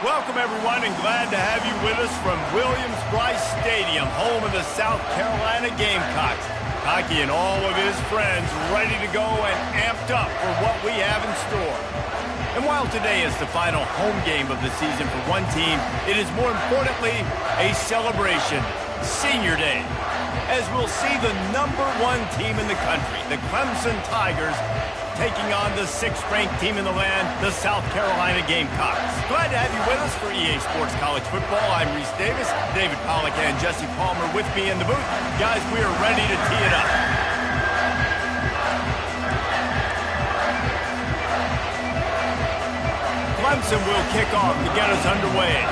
Welcome, everyone, and glad to have you with us from Williams-Brice Stadium, home of the South Carolina Gamecocks. Hockey and all of his friends ready to go and amped up for what we have in store. And while today is the final home game of the season for one team, it is more importantly a celebration, Senior Day, as we'll see the #1 team in the country, the Clemson Tigers, taking on the 6th-ranked team in the land, the South Carolina Gamecocks. Glad to have you with us for EA Sports College Football. I'm Reese Davis, David Pollack and Jesse Palmer with me in the booth. Guys, we are ready to tee it up. Clemson will kick off to get us underway.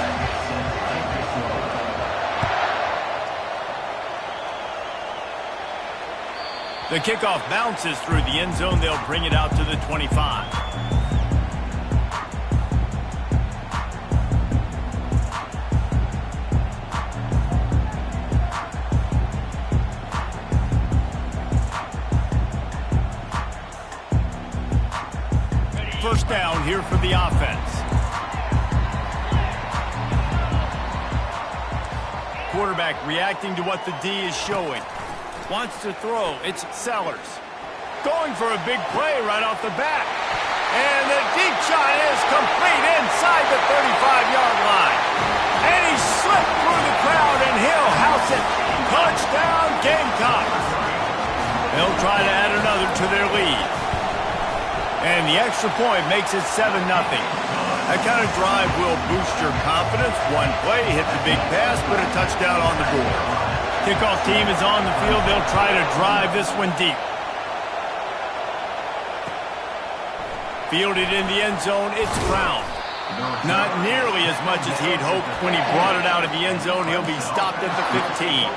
The kickoff bounces through the end zone. They'll bring it out to the 25. First down here for the offense. Quarterback reacting to what the D is showing. Wants to throw. It's Sellers. Going for a big play right off the bat. And the deep shot is complete inside the 35-yard line. And he slipped through the crowd, and he'll house it. Touchdown, Gamecocks. They'll try to add another to their lead. And the extra point makes it 7-0. That kind of drive will boost your confidence. One play, hit the big pass, put a touchdown on the board. Kickoff team is on the field. They'll try to drive this one deep. Fielded in the end zone, it's Brown. Not nearly as much as he'd hoped when he brought it out of the end zone. He'll be stopped at the 15.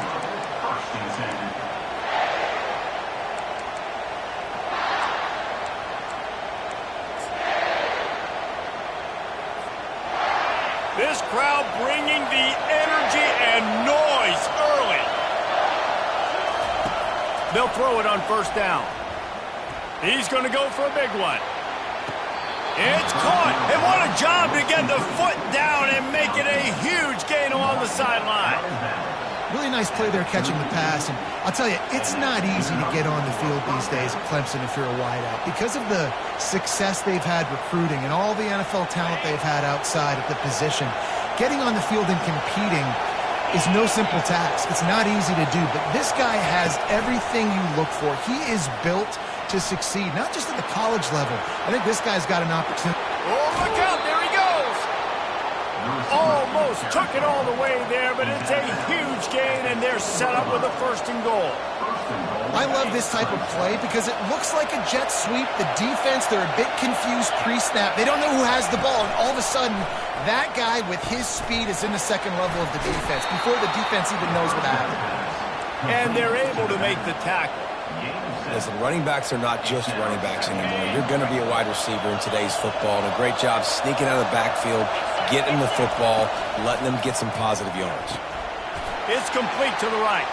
This crowd bringing the energy and noise early. They'll throw it on first down. He's going to go for a big one. It's caught. And what a job to get the foot down and make it a huge gain along the sideline. Really nice play there catching the pass. And I'll tell you, it's not easy to get on the field these days at Clemson if you're a wideout. Because of the success they've had recruiting and all the NFL talent they've had outside at the position, getting on the field and competing is no simple task. It's not easy to do, but this guy has everything you look for. He is built to succeed, not just at the college level. I think this guy's got an opportunity. Oh, look out, there he goes. Almost took it all the way there, but it's a huge gain, and they're set up with a 1st and goal. I love this type of play because it looks like a jet sweep. The defense, they're a bit confused pre-snap. They don't know who has the ball, and all of a sudden, that guy with his speed is in the second level of the defense before the defense even knows what happened. And they're able to make the tackle. Listen, running backs are not just running backs anymore. You're going to be a wide receiver in today's football, and a great job sneaking out of the backfield, getting the football, letting them get some positive yards. It's complete to the right.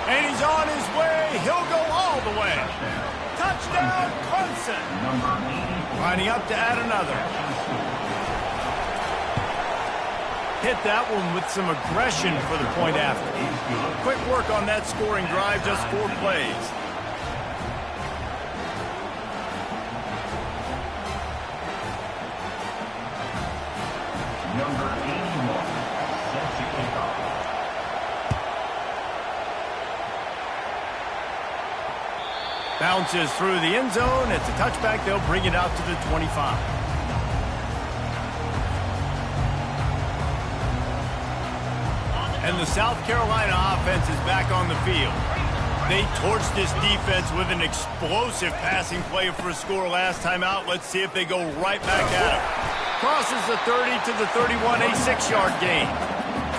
And he's on his way. He'll go all the way. Touchdown, Clemson. Lining up to add another. Hit that one with some aggression for the point after. Quick work on that scoring drive, just 4 plays. Number 81 sets the kickoff. Bounces through the end zone. It's a touchback. They'll bring it out to the 25. And the South Carolina offense is back on the field. They torched this defense with an explosive passing play for a score last time out. Let's see if they go right back at him. Crosses the 30 to the 31, a 6-yard gain.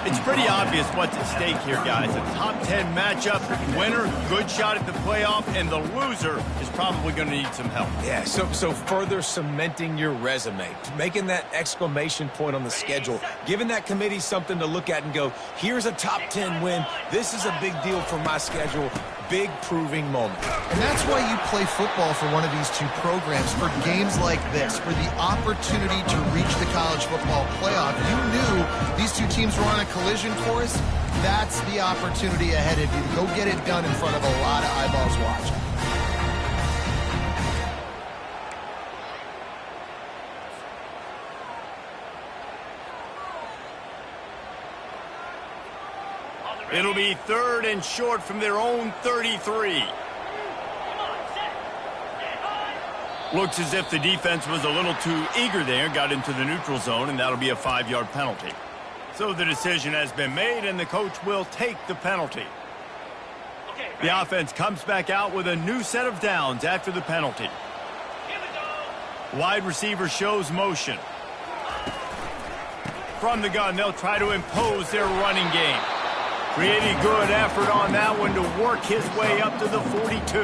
It's pretty obvious what's at stake here, guys. A top 10 matchup, winner, good shot at the playoff, and the loser is probably going to need some help. Yeah, so further cementing your resume, making that exclamation point on the schedule, giving that committee something to look at and go, here's a top 10 win. This is a big deal for my schedule. big proving moment. And that's why you play football for one of these two programs, for games like this, for the opportunity to reach the college football playoff. You knew these two teams were on a collision course. That's the opportunity ahead of you to go get it done in front of a lot of eyeballs watching. It'll be 3rd and short from their own 33. Looks as if the defense was a little too eager there, got into the neutral zone, and that'll be a 5-yard penalty. So the decision has been made, and the coach will take the penalty. The offense comes back out with a new set of downs after the penalty. Wide receiver shows motion. From the gun, they'll try to impose their running game. Pretty good effort on that one to work his way up to the 42.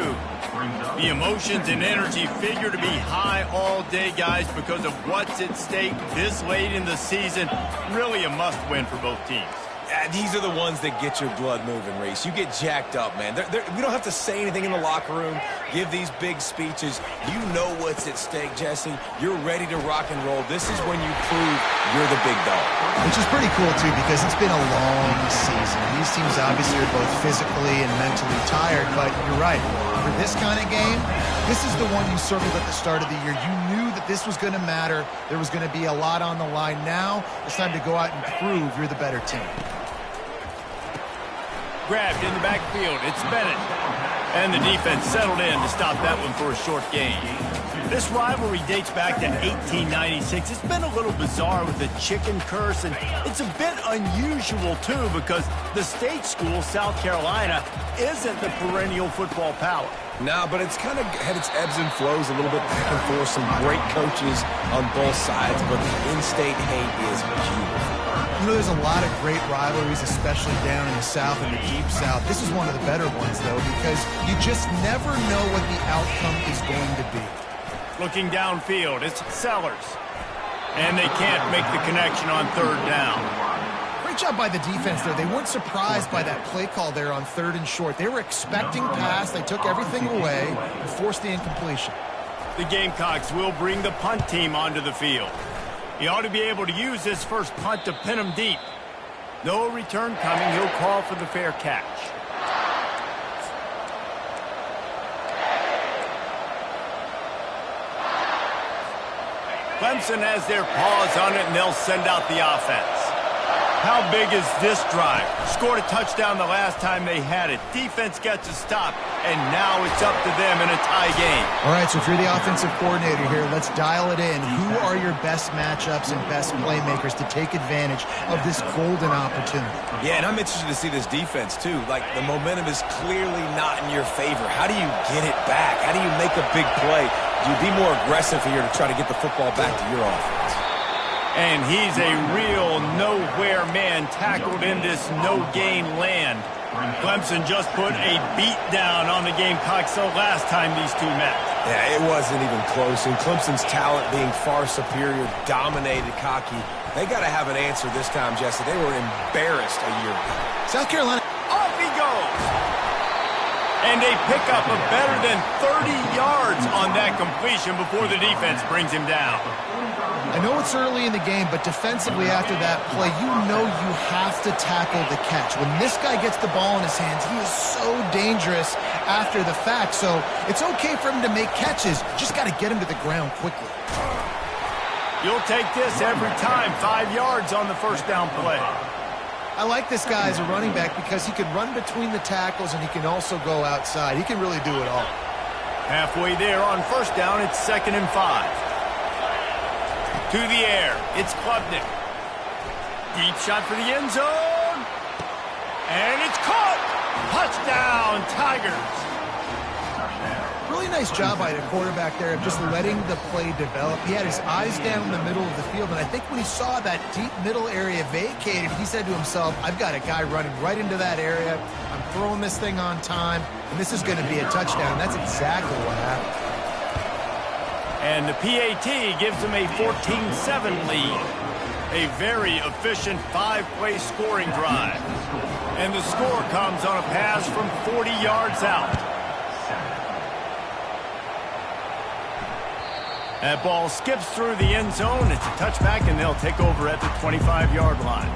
The emotions and energy figure to be high all day, guys, because of what's at stake this late in the season. Really a must-win for both teams. Yeah, these are the ones that get your blood moving, Reese. You get jacked up, man. We don't have to say anything in the locker room, give these big speeches. You know what's at stake, Jesse. You're ready to rock and roll. This is when you prove you're the big dog. Which is pretty cool, too, because it's been a long season. These teams obviously are both physically and mentally tired, but you're right. For this kind of game, this is the one you circled at the start of the year. You knew that this was going to matter. There was going to be a lot on the line. Now it's time to go out and prove you're the better team. Grabbed in the backfield. It's Bennett. And the defense settled in to stop that one for a short gain. This rivalry dates back to 1896. It's been a little bizarre with the chicken curse, and it's a bit unusual, too, because the state school, South Carolina, isn't the perennial football power. No, but it's kind of had its ebbs and flows a little bit back and forth. Some great coaches on both sides, but the in-state hate is beautiful. You know, there's a lot of great rivalries, especially down in the South and the Deep South. This is one of the better ones, though, because you just never know what the outcome is going to be. Looking downfield, it's Sellers. And they can't make the connection on 3rd down. Great job by the defense, though. They weren't surprised by that play call there on 3rd and short. They were expecting pass. They took everything away and forced the incompletion. The Gamecocks will bring the punt team onto the field. He ought to be able to use this first punt to pin him deep. No return coming. He'll call for the fair catch. Clemson has their paws on it, and they'll send out the offense. How big is this drive? Scored a touchdown the last time they had it. Defense gets a stop, and now it's up to them in a tie game. All right, so if you're the offensive coordinator here, let's dial it in. Who are your best matchups and best playmakers to take advantage of this golden opportunity? Yeah, and I'm interested to see this defense, too. Like, the momentum is clearly not in your favor. How do you get it back? How do you make a big play? Do you be more aggressive here to try to get the football back to your offense? And he's a real nowhere man tackled in this no-gain land. Clemson just put a beat down on the Gamecocks the last time these two met. Yeah, it wasn't even close. And Clemson's talent being far superior, dominated, cocky. They got to have an answer this time, Jesse. They were embarrassed a year ago. South Carolina. Off he goes. And they pick up a better than 30 yards on that completion before the defense brings him down. I know it's early in the game, but defensively after that play, you know you have to tackle the catch. When this guy gets the ball in his hands, he is so dangerous after the fact. So it's okay for him to make catches. Just got to get him to the ground quickly. You'll take this every time. 5 yards on the first down play. I like this guy as a running back because he can run between the tackles and he can also go outside. He can really do it all. Halfway there on first down, it's 2nd and 5. To the air, it's Klubnik. Deep shot for the end zone. And it's caught. Touchdown, Tigers. Really nice job by the quarterback there of just letting the play develop. He had his eyes down in the middle of the field, and I think when he saw that deep middle area vacated, he said to himself, I've got a guy running right into that area. I'm throwing this thing on time, and this is going to be a touchdown. That's exactly what happened. And the PAT gives them a 14-7 lead. A very efficient 5-play scoring drive. And the score comes on a pass from 40 yards out. That ball skips through the end zone. It's a touchback, and they'll take over at the 25-yard line.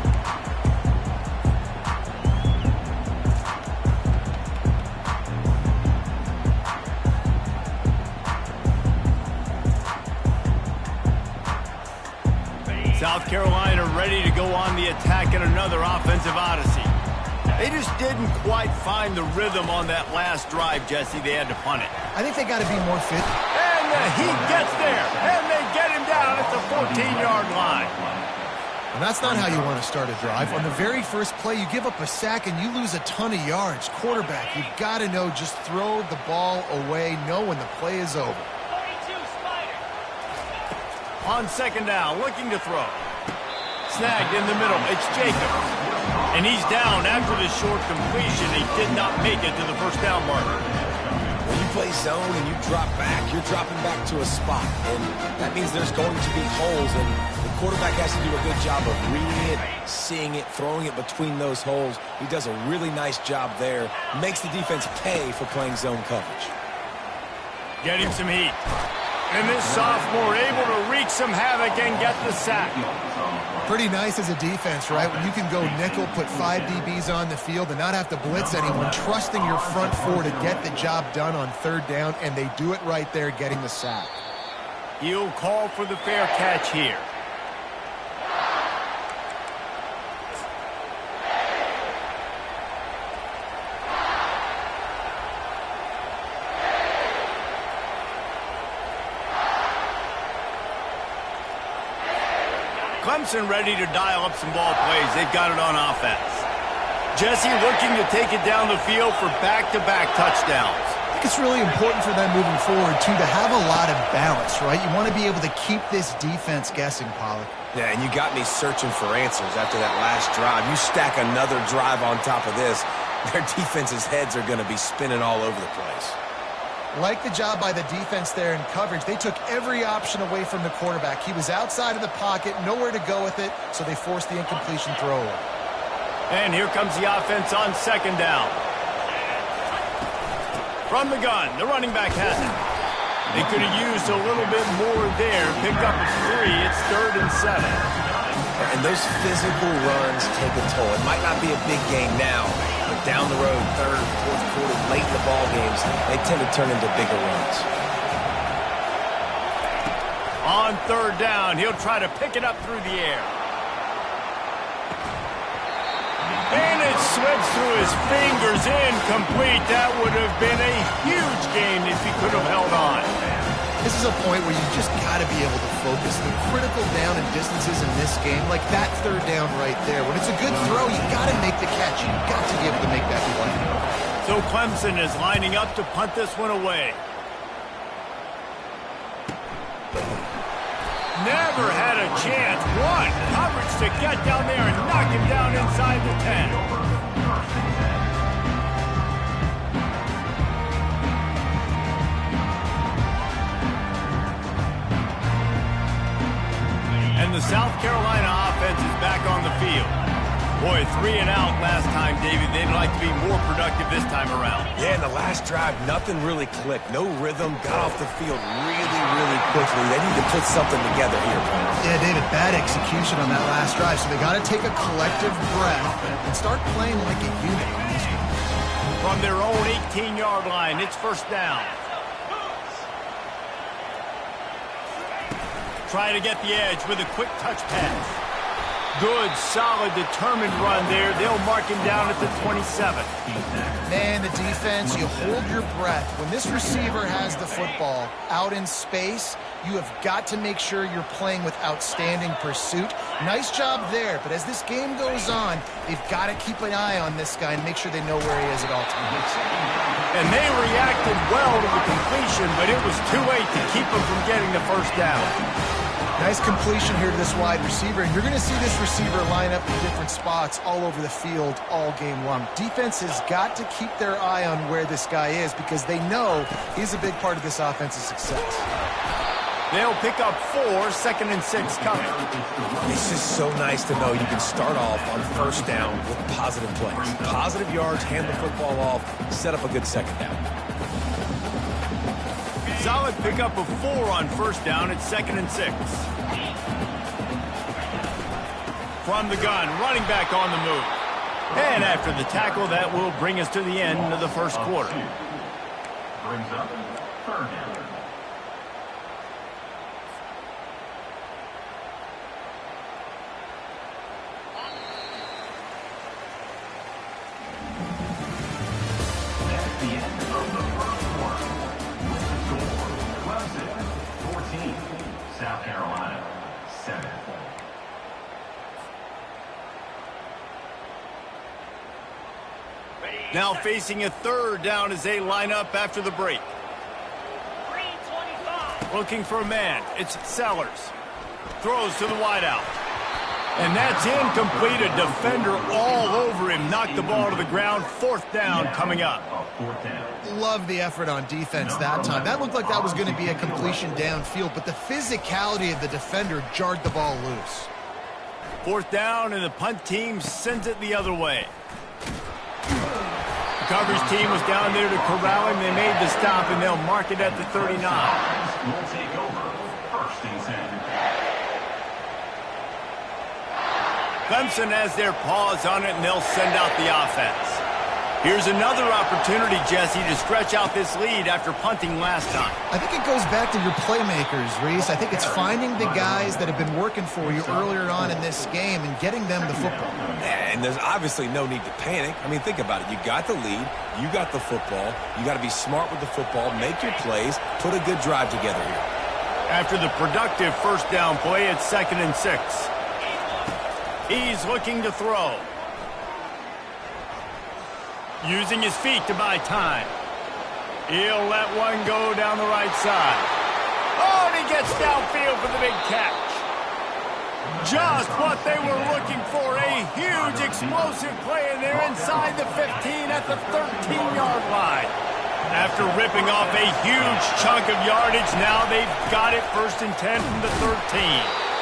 South Carolina ready to go on the attack in another offensive odyssey. They just didn't quite find the rhythm on that last drive, Jesse. They had to punt it. I think they got to be more fit. And he gets there, and they get him down at the 14-yard line. And that's not how you want to start a drive. On the very first play, you give up a sack and you lose a ton of yards. Quarterback, you've got to know, just throw the ball away, know when the play is over. On second down, looking to throw. Snagged in the middle. It's Jacobs. And he's down after the short completion. He did not make it to the first down marker. When you play zone and you drop back, you're dropping back to a spot. And that means there's going to be holes. And the quarterback has to do a good job of reading it, seeing it, throwing it between those holes. He does a really nice job there. Makes the defense pay for playing zone coverage. Getting some heat. And this sophomore able to wreak some havoc and get the sack. Pretty nice as a defense, right? When you can go nickel, put 5 DBs on the field and not have to blitz anyone, trusting your front four to get the job done on third down, and they do it right there, getting the sack. He'll call for the fair catch here. Clemson ready to dial up some ball plays. They've got it on offense. Jesse looking to take it down the field for back-to-back touchdowns. I think it's really important for them moving forward, too, to have a lot of balance, right? You want to be able to keep this defense guessing, Pollard. Yeah, and you got me searching for answers after that last drive. You stack another drive on top of this, their defense's heads are going to be spinning all over the place. Like the job by the defense there in coverage. They took every option away from the quarterback. He was outside of the pocket, nowhere to go with it, so they forced the incompletion throw away. And here comes the offense on second down. From the gun, the running back has it. They could have used a little bit more there. Pick up a 3. It's 3rd and 7. And those physical runs take a toll. It might not be a big game now, but down the road, 3rd, 4th quarter, late in the ball games, they tend to turn into bigger runs. On third down, he'll try to pick it up through the air. And it slips through his fingers, incomplete. That would have been a huge gain if he could have held on. This is a point where you just got to be able to focus. The critical down and distances in this game, like that third down right there. When it's a good throw, you got to make the catch. You got to be able to make that play. So Clemson is lining up to punt this one away. Never had a chance. One coverage to get down there and knock him down inside the 10. And the South Carolina offense is back on the field. Boy, 3 and out last time, David. They'd like to be more productive this time around. Yeah, in the last drive, nothing really clicked. No rhythm, got off the field really quickly. They need to put something together here. Yeah, David, bad execution on that last drive. So they got to take a collective breath and start playing like a unit on this one. From their own 18-yard line, it's first down. Try to get the edge with a quick touch pass. Good, solid, determined run there. They'll mark him down at the 27. Man, the defense, you hold your breath. When this receiver has the football out in space, you have got to make sure you're playing with outstanding pursuit. Nice job there, but as this game goes on, they've got to keep an eye on this guy and make sure they know where he is at all times. And they reacted well to the completion, but it was too late to keep him from getting the first down. Nice completion here to this wide receiver, and you're going to see this receiver line up in different spots all over the field all game long. Defense has got to keep their eye on where this guy is because they know he's a big part of this offense's success. They'll pick up 4, 2nd and 6 coming. It's just so nice to know you can start off on first down with positive plays. Positive yards, hand the football off, set up a good second down. Solid pickup of 4 on first down at 2nd and 6. From the gun, running back on the move. And after the tackle, that will bring us to the end of the first quarter. Brings up 3rd down. That's the end of the first quarter. With the score, Clemson 14, South Carolina 7. Now facing a 3rd down as they line up after the break. Looking for a man. It's Sellers. Throws to the wideout. And that's incomplete. A defender all over him. Knocked the ball to the ground. 4th down coming up. Love the effort on defense that time. That looked like that was going to be a completion downfield, but the physicality of the defender jarred the ball loose. 4th down, and the punt team sends it the other way. The coverage team was down there to corral him. They made the stop, and they'll mark it at the 39. Will take over 1st and 10. Clemson has their paws on it, and they'll send out the offense. Here's another opportunity, Jesse, to stretch out this lead after punting last time. I think it goes back to your playmakers, Reese. I think it's finding the guys that have been working for you earlier on in this game and getting them the football. And there's obviously no need to panic. I mean, think about it. You got the lead. You got the football. You got to be smart with the football. Make your plays. Put a good drive together here. After the productive first down play, it's 2nd and 6. He's looking to throw. Using his feet to buy time. He'll let one go down the right side. Oh, and he gets downfield for the big catch. Just what they were looking for. A huge explosive play, and they're inside the 15 at the 13-yard line. After ripping off a huge chunk of yardage, now they've got it 1st and 10 from the 13.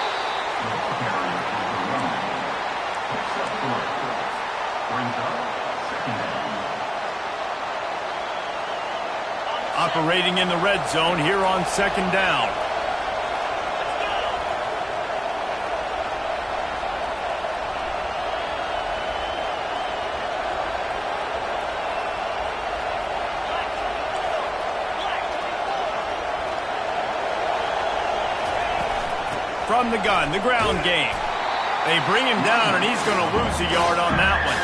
Operating in the red zone here on 2nd down. From the gun, the ground game. They bring him down, and he's going to lose a yard on that one.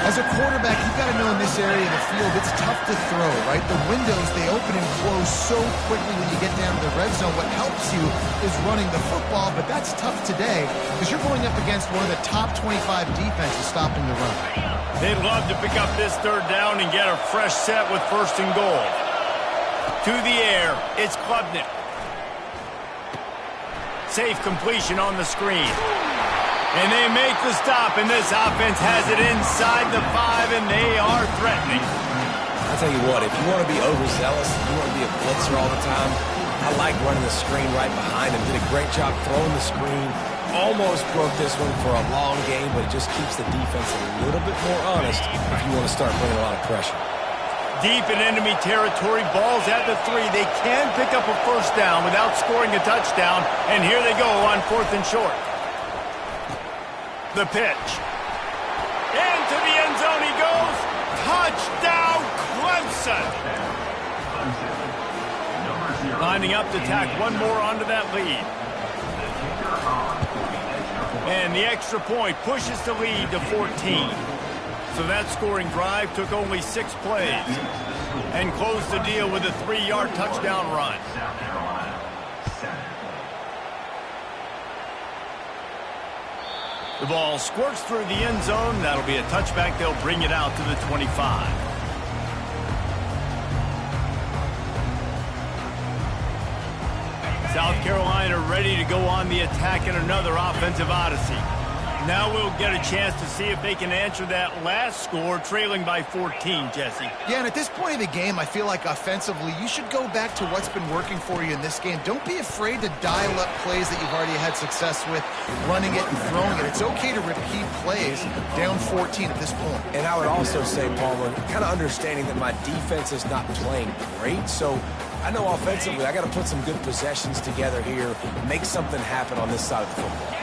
As a quarterback, you've got to know in this area of the field, it's tough to throw, right? The windows, they open and close so quickly when you get down to the red zone. What helps you is running the football, but that's tough today because you're going up against one of the top 25 defenses stopping the run. They'd love to pick up this 3rd down and get a fresh set with 1st and goal. To the air, it's Klubnik. Safe completion on the screen. And they make the stop, and this offense has it inside the 5, and they are threatening. I'll tell you what, if you want to be overzealous, you want to be a blitzer all the time, I like running the screen right behind him. Did a great job throwing the screen. Almost broke this one for a long game, but it just keeps the defense a little bit more honest if you want to start bringing a lot of pressure. Deep in enemy territory, balls at the 3. They can pick up a 1st down without scoring a touchdown, and here they go on 4th and short. The pitch. Into the end zone he goes. Touchdown, Clemson. Lining up to tack one more onto that lead. And the extra point pushes the lead to 14. So that scoring drive took only 6 plays and closed the deal with a 3-yard touchdown run. The ball squirts through the end zone. That'll be a touchback. They'll bring it out to the 25. South Carolina ready to go on the attack in another offensive odyssey. Now we'll get a chance to see if they can answer that last score, trailing by 14, Jesse. Yeah, and at this point of the game, I feel like offensively, you should go back to what's been working for you in this game. Don't be afraid to dial up plays that you've already had success with, running it and throwing it. It's okay to repeat plays down 14 at this point. And I would also say, Palmer, kind of understanding that my defense is not playing great, so I know offensively I got to put some good possessions together here, make something happen on this side of the football.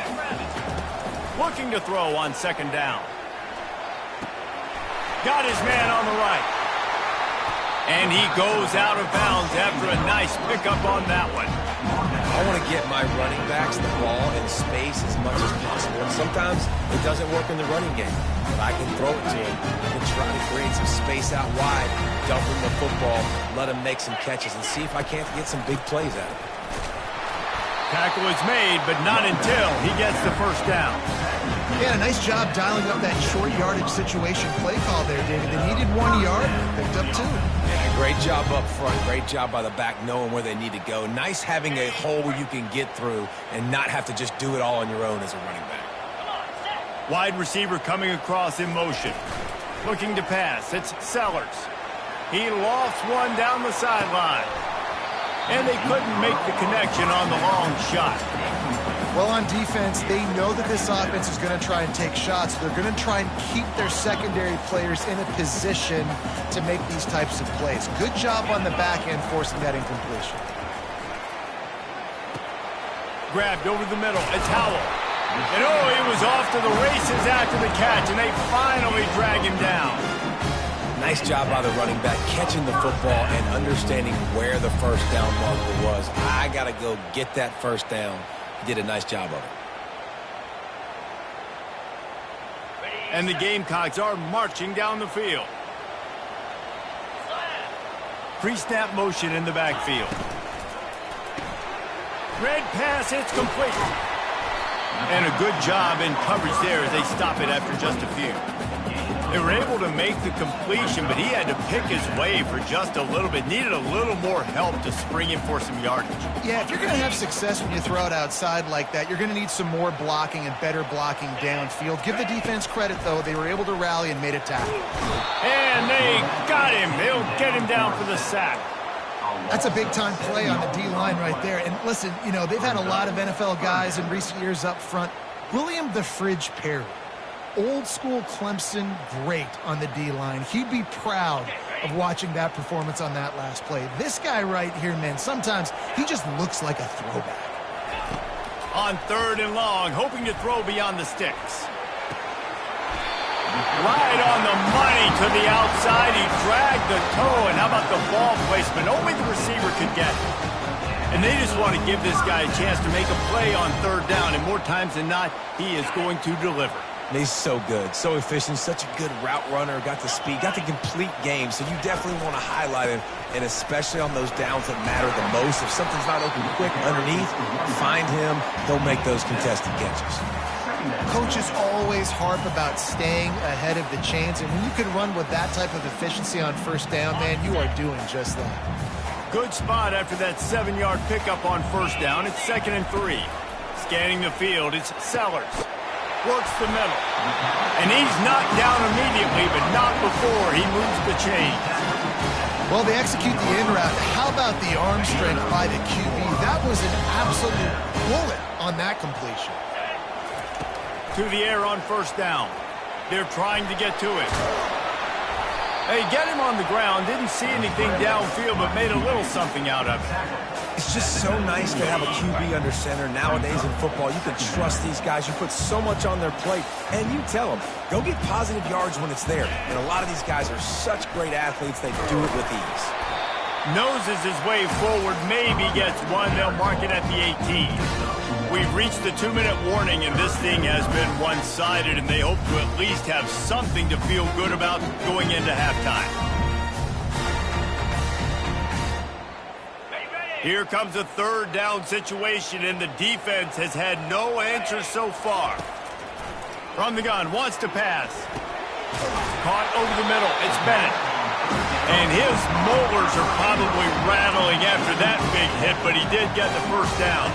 Looking to throw on second down. Got his man on the right. And he goes out of bounds after a nice pickup on that one. I want to get my running backs the ball in space as much as possible. And sometimes it doesn't work in the running game. But I can throw it to him. I can try to create some space out wide, dump him the football, let him make some catches, and see if I can't get some big plays out of it. Tackle is made, but not until he gets the first down. Yeah, nice job dialing up that short yardage situation play call there, David. They needed 1 yard, picked up 2. Yeah, great job up front. Great job by the back knowing where they need to go. Nice having a hole where you can get through and not have to just do it all on your own as a running back. Wide receiver coming across in motion. Looking to pass. It's Sellers. He lofts one down the sideline. And they couldn't make the connection on the long shot. Well, on defense, they know that this offense is going to try and take shots. They're going to try and keep their secondary players in a position to make these types of plays. Good job on the back end forcing that incompletion. Grabbed over the middle. It's Howell. And oh, he was off to the races after the catch, and they finally drag him down. Nice job by the running back catching the football and understanding where the first down marker was. I got to go get that first down. He did a nice job of it. And the Gamecocks are marching down the field. Pre-snap motion in the backfield. Red pass, it's complete. And a good job in coverage there as they stop it after just a few. They were able to make the completion, but he had to pick his way for just a little bit. Needed a little more help to spring him for some yardage. Yeah, if you're going to have success when you throw it outside like that, you're going to need some more blocking and better blocking downfield. Give the defense credit, though. They were able to rally and made a tackle. And they got him. They'll get him down for the sack. That's a big-time play on the D-line right there. And listen, you know, they've had a lot of NFL guys in recent years up front. William the Fridge Perry. Old school Clemson, great on the D-line. He'd be proud of watching that performance on that last play. This guy right here, man, sometimes he just looks like a throwback. On third and long, hoping to throw beyond the sticks. Right on the money to the outside. He dragged the toe, and how about the ball placement? Only the receiver could get it. And they just want to give this guy a chance to make a play on third down, and more times than not, he is going to deliver. He's so good, so efficient, such a good route runner, got the speed, got the complete game, so you definitely want to highlight him, and especially on those downs that matter the most. If something's not open quick underneath, find him, he'll make those contested catches. Coaches always harp about staying ahead of the chains, and when you can run with that type of efficiency on first down, man, you are doing just that. Good spot after that 7-yard pickup on first down. It's 2nd and 3. Scanning the field, it's Sellers. Works the middle. And he's knocked down immediately, but not before he moves the chains. Well, they execute the in route. How about the arm strength by the QB? That was an absolute bullet on that completion. To the air on first down. They're trying to get to it. They get him on the ground. Didn't see anything downfield, but made a little something out of it. It's just so nice to have a QB under center. Nowadays in football, you can trust these guys. You put so much on their plate, and you tell them, go get positive yards when it's there. And a lot of these guys are such great athletes, they do it with ease. Noses his way forward, maybe gets one. They'll mark it at the 18. We've reached the 2-minute warning, and this thing has been one-sided, and they hope to at least have something to feel good about going into halftime. Here comes a third down situation, and the defense has had no answer so far. From the gun, wants to pass. Caught over the middle. It's Bennett. And his molars are probably rattling after that big hit, but he did get the first down.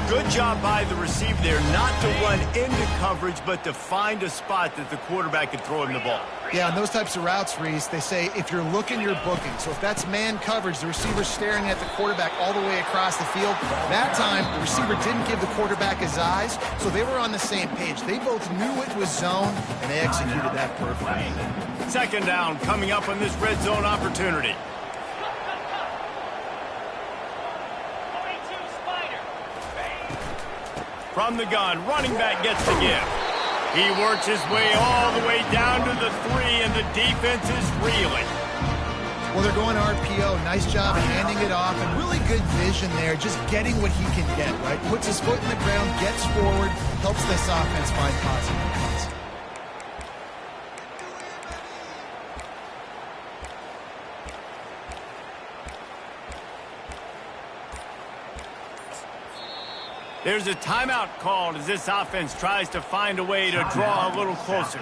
Good job by the receiver there not to run into coverage, but to find a spot that the quarterback could throw him the ball. Yeah, on those types of routes, Reese, they say if you're looking, you're booking. So if that's man coverage, the receiver's staring at the quarterback all the way across the field. That time, the receiver didn't give the quarterback his eyes, so they were on the same page. They both knew it was zone, and they executed that perfectly. Second down coming up on this red zone opportunity. From the gun, running back gets the give. He works his way all the way down to the 3, and the defense is reeling. Well, they're going RPO. Nice job handing it off, and really good vision there, just getting what he can get, right? Puts his foot in the ground, gets forward, helps this offense find positive points. There's a timeout called as this offense tries to find a way to draw a little closer.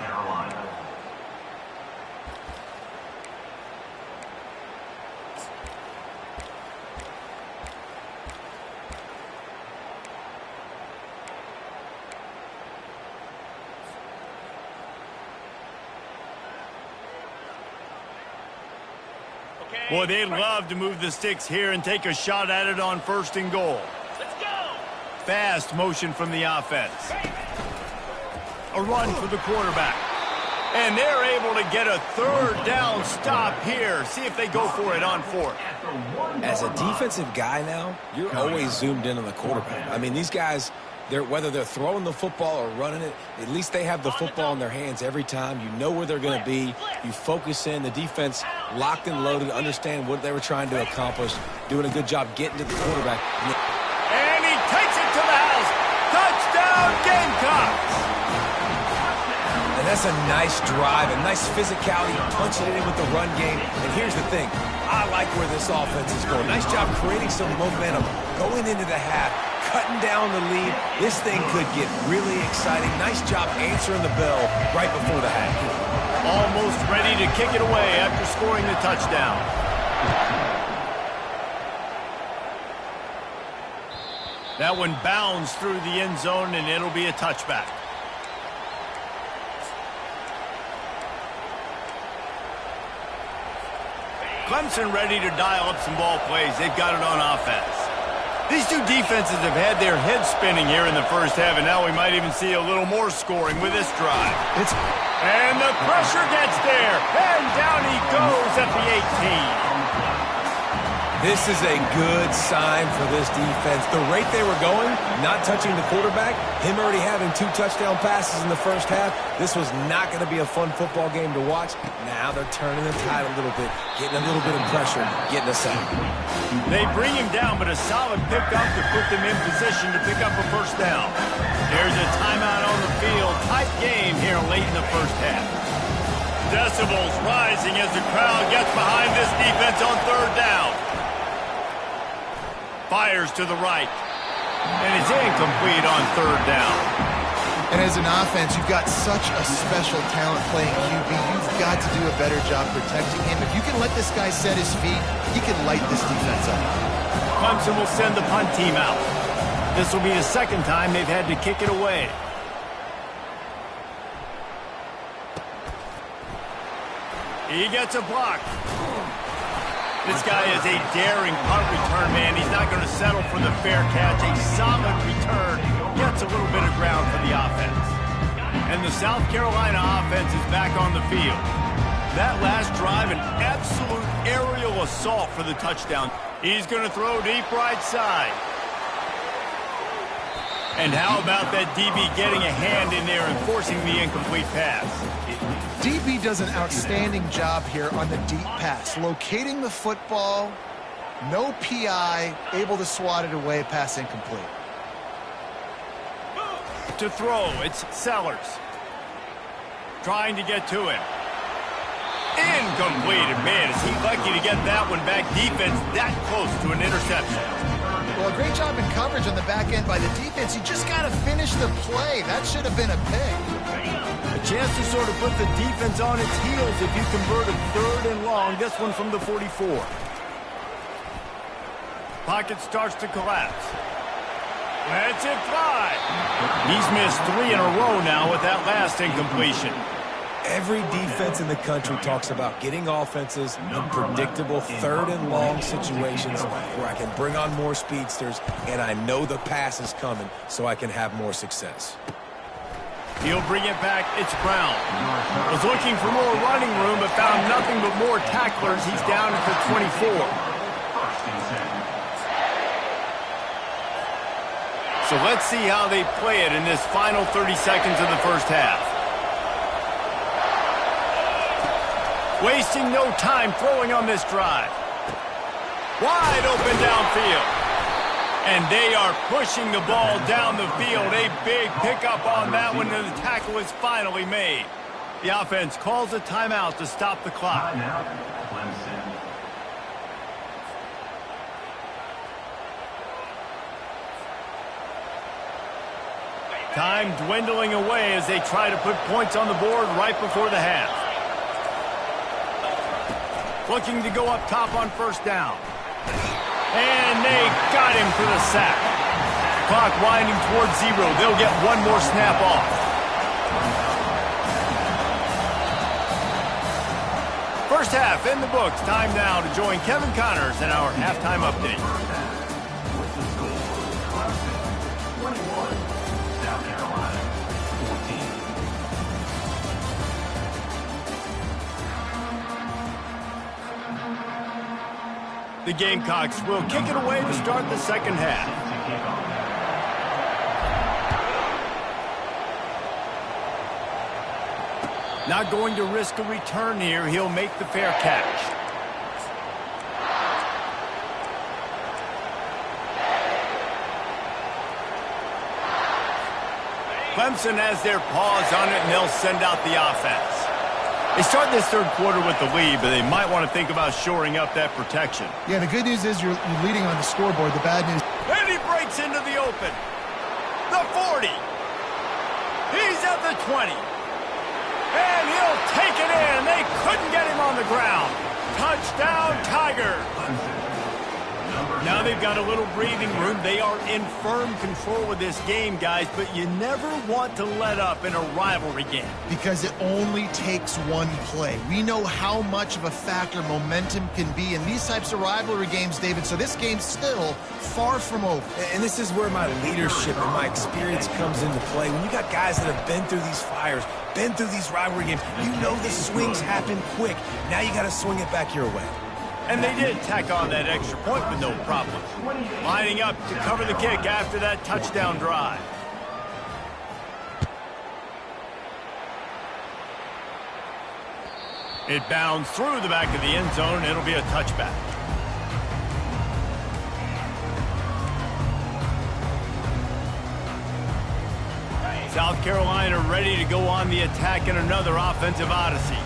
Boy, they'd love to move the sticks here and take a shot at it on 1st and goal. Fast motion from the offense. A run for the quarterback. And they're able to get a 3rd down stop here. See if they go for it on 4th. As a defensive guy now, you're always zoomed in on the quarterback. I mean, these guys, whether they're throwing the football or running it, at least they have the football in their hands every time. You know where they're going to be. You focus in. The defense locked and loaded, understand what they were trying to accomplish, doing a good job getting to the quarterback. And he takes it to the house. Touchdown, Gamecocks! And that's a nice drive, a nice physicality, punching it in with the run game. And here's the thing. I like where this offense is going. Nice job creating some momentum, going into the half, cutting down the lead. This thing could get really exciting. Nice job answering the bell right before the half. Almost ready to kick it away after scoring the touchdown. That one bounds through the end zone, and it'll be a touchback. Clemson ready to dial up some ball plays. They've got it on offense. These two defenses have had their heads spinning here in the first half, and now we might even see a little more scoring with this drive. And the pressure gets there, and down he goes at the 18. This is a good sign for this defense. The rate they were going, not touching the quarterback, him already having 2 touchdown passes in the first half, this was not going to be a fun football game to watch. Now they're turning the tide a little bit, getting a little bit of pressure, getting a sack. They bring him down, but a solid pickup to put them in position to pick up a 1st down. There's a timeout on the field. Tight game here late in the first half. Decibels rising as the crowd gets behind this defense on 3rd down. Fires to the right. And it's incomplete on 3rd down. And as an offense, you've got such a special talent playing QB. You've got to do a better job protecting him. If you can let this guy set his feet, he can light this defense up. Clemson will send the punt team out. This will be the 2nd time they've had to kick it away. He gets a block. This guy is a daring punt return man. He's not going to settle for the fair catch. A solid return gets a little bit of ground for the offense. And the South Carolina offense is back on the field. That last drive, an absolute aerial assault for the touchdown. He's going to throw deep right side. And how about that DB getting a hand in there and forcing the incomplete pass? DB does an outstanding job here on the deep pass, locating the football, no PI, able to swat it away, pass incomplete. To throw, it's Sellers. Trying to get to him. Incomplete, and man, is he lucky to get that one back. Defense that close to an interception. Well, a great job in coverage on the back end by the defense. You just got to finish the play. That should have been a pick. A chance to sort of put the defense on its heels if you convert a 3rd and long. This one from the 44. Pocket starts to collapse. Lets it fly. He's missed 3 in a row now with that last incompletion. Every defense in the country talks about getting offenses in predictable third and long situations where I can bring on more speedsters and I know the pass is coming so I can have more success. He'll bring it back. It's Brown. Was looking for more running room but found nothing but more tacklers. He's down at the 24. So let's see how they play it in this final 30 seconds of the first half. Wasting no time throwing on this drive. Wide open downfield. And they are pushing the ball down the field. A big pickup on that one, and the tackle is finally made. The offense calls a timeout to stop the clock. Timeout, Clemson. Time dwindling away as they try to put points on the board right before the half. Looking to go up top on first down. And they got him for the sack. Clock winding towards 0. They'll get one more snap off. First half in the books. Time now to join Kevin Connors in our halftime update. With the score, Clemson 21, South Carolina 14. The Gamecocks will kick it away to start the second half. Not going to risk a return here. He'll make the fair catch. Clemson has their paws on it, and they'll send out the offense. They start this third quarter with the lead, but they might want to think about shoring up that protection. Yeah, the good news is you're leading on the scoreboard. The bad news... And he breaks into the open. The 40. He's at the 20. And he'll take it in. They couldn't get him on the ground. Touchdown, Tiger. Now they've got a little breathing room. They are in firm control of this game, guys, but you never want to let up in a rivalry game. Because it only takes one play. We know how much of a factor momentum can be in these types of rivalry games, David, so this game's still far from over. And this is where my leadership and my experience comes into play. When you got guys that have been through these fires, been through these rivalry games, you know the swings happen quick. Now you got to swing it back your way. And they did tack on that extra point with no problem. Lining up to cover the kick after that touchdown drive. It bounds through the back of the end zone, and it'll be a touchback. South Carolina ready to go on the attack in another offensive odyssey.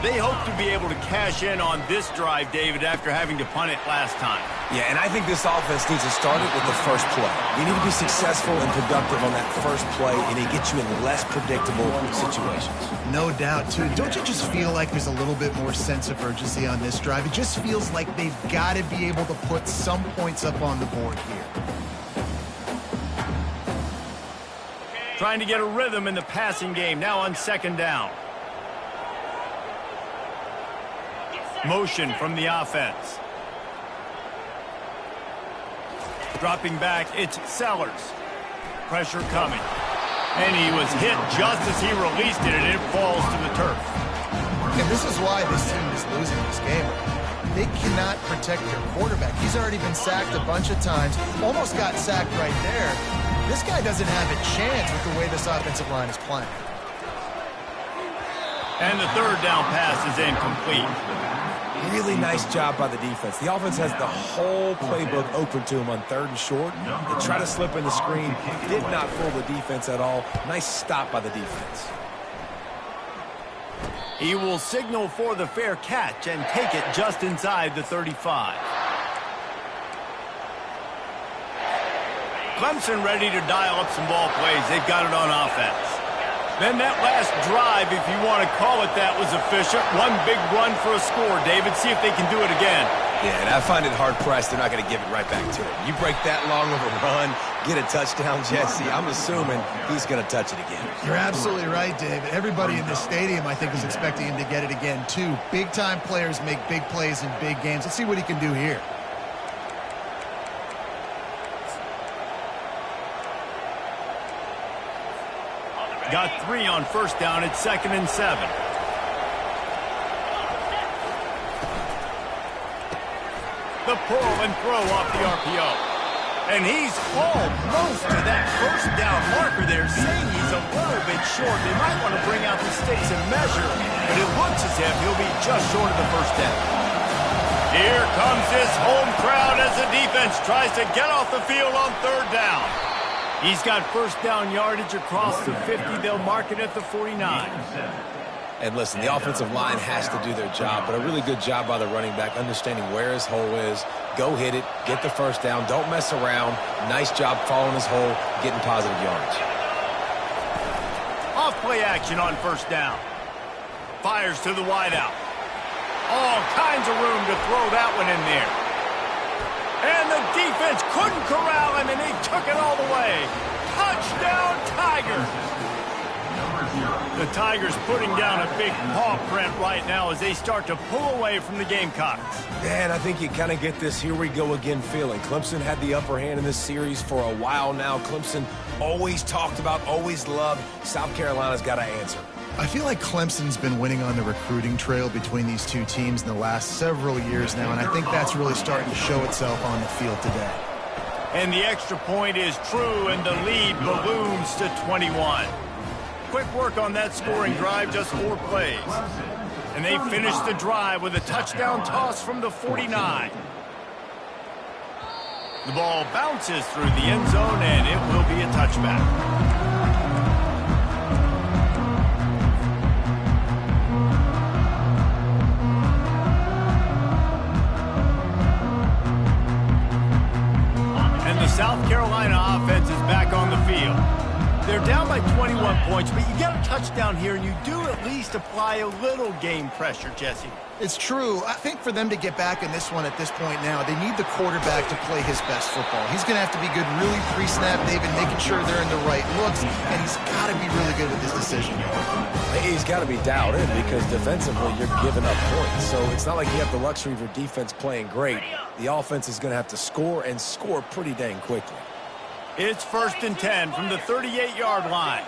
They hope to be able to cash in on this drive, David, after having to punt it last time. Yeah, and I think this offense needs to start it with the first play. You need to be successful and productive on that first play, and it gets you in less predictable situations. No doubt, too. Don't you just feel like there's a little bit more sense of urgency on this drive? It just feels like they've got to be able to put some points up on the board here. Trying to get a rhythm in the passing game, now on second down. Motion from the offense. Dropping back, it's Sellers. Pressure coming. And he was hit just as he released it, and it falls to the turf. And this is why this team is losing this game. They cannot protect their quarterback. He's already been sacked a bunch of times. Almost got sacked right there. This guy doesn't have a chance with the way this offensive line is playing. And the third down pass is incomplete. Really nice job by the defense. The offense has the whole playbook open to him on third and short. They try to slip in the screen. Did not fool the defense at all. Nice stop by the defense. He will signal for the fair catch and take it just inside the 35. Clemson ready to dial up some ball plays. They've got it on offense. Then that last drive, if you want to call it that, was efficient. One big run for a score, David. See if they can do it again. Yeah, and I find it hard-pressed they're not going to give it right back to him. You break that long of a run, get a touchdown, Jesse, I'm assuming he's going to touch it again. You're absolutely right, David. Everybody in this stadium, I think, is expecting him to get it again, too. Big-time players make big plays in big games. Let's see what he can do here. Got 3 on first down at 2nd and 7. The pull and throw off the RPO. And he's almost to that first down marker there, saying he's a little bit short. They might want to bring out the sticks and measure, but it looks as if he'll be just short of the first down. Here comes this home crowd as the defense tries to get off the field on 3rd down. He's got first down yardage across the 50. They'll mark it at the 49. And listen, the offensive line has to do their job, but a really good job by the running back understanding where his hole is. Go hit it, get the first down, don't mess around. Nice job following his hole, getting positive yardage. Off play action on first down. Fires to the wideout. All kinds of room to throw that one in there. And the defense couldn't corral him, and he took it all the way. Touchdown, Tigers! The Tigers putting down a big paw print right now as they start to pull away from the Gamecocks. And I think you kind of get this here we go again feeling. Clemson had the upper hand in this series for a while now. Clemson always talked about, always loved. South Carolina's got to answer. I feel like Clemson's been winning on the recruiting trail between these two teams in the last several years now, and I think that's really starting to show itself on the field today. And the extra point is true, and the lead balloons to 21. Quick work on that scoring drive, just 4 plays. And they finish the drive with a touchdown toss from the 49. The ball bounces through the end zone, and it will be a touchback. South Carolina offense is back on the field. They're down by 21 points, but you get a touchdown here, and you do at least apply a little game pressure, Jesse. It's true. I think for them to get back in this one at this point now, they need the quarterback to play his best football. He's going to have to be good really pre-snap, David, making sure they're in the right looks, and he's got to be really good with his decision. He's got to be dialed in because defensively you're giving up points. So it's not like you have the luxury of your defense playing great. The offense is going to have to score and score pretty dang quickly. It's 1st and 10 from the 38-yard line.